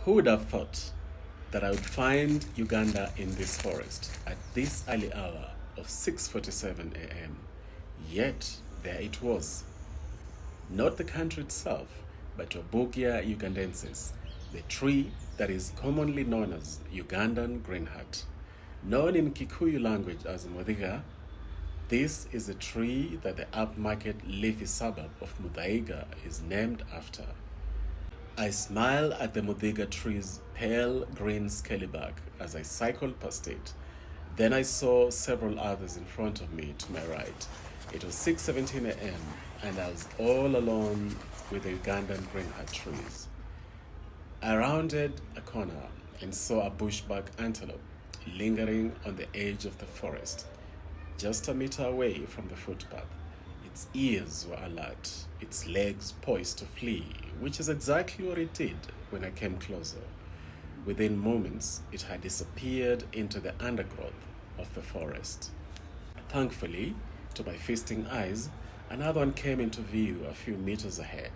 Who would have thought that I would find Uganda in this forest at this early hour of 6:47 a.m.? Yet there it was. Not the country itself, but Obugia ugandensis, the tree that is commonly known as Ugandan greenheart. Known in Kikuyu language as Muthiga, this is a tree that the upmarket leafy suburb of Muthaiga is named after. I smiled at the Muthiga tree's pale green scaly bark as I cycled past it. Then I saw several others in front of me to my right. It was 6:17 a.m. and I was all alone with the Ugandan greenheart trees. I rounded a corner and saw a bushback antelope lingering on the edge of the forest, just a meter away from the footpath. Its ears were alert, its legs poised to flee, which is exactly what it did when I came closer. Within moments, it had disappeared into the undergrowth of the forest. Thankfully, to my feasting eyes, another one came into view a few meters ahead.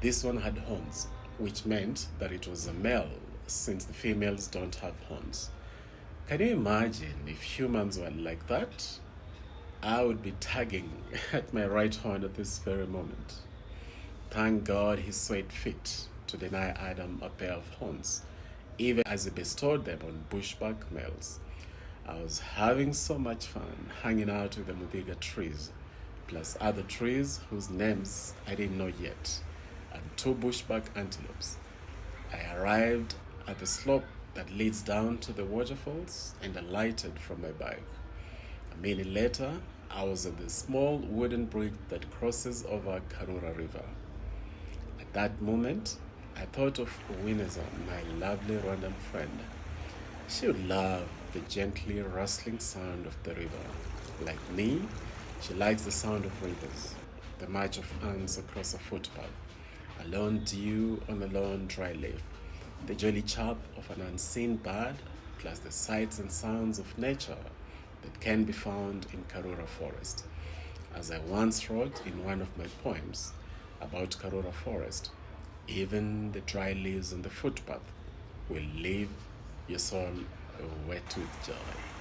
This one had horns, which meant that it was a male, since the females don't have horns. Can you imagine if humans were like that? I would be tugging at my right horn at this very moment. Thank God he saw it fit to deny Adam a pair of horns, even as he bestowed them on bushback males. I was having so much fun hanging out with the Muthiga trees, plus other trees whose names I didn't know yet, and two bushback antelopes. I arrived at the slope that leads down to the waterfalls and alighted from my bike. A minute later, I was at the small wooden bridge that crosses over Karura River. At that moment, I thought of Wineza, my lovely Rwandan friend. She would love the gently rustling sound of the river. Like me, she likes the sound of rivers, the march of ants across a footpath, a lone dew on a lone dry leaf, the jolly chirp of an unseen bird, plus the sights and sounds of nature that can be found in Karura Forest. As I once wrote in one of my poems about Karura Forest, even the dry leaves on the footpath will leave your soul wet with joy.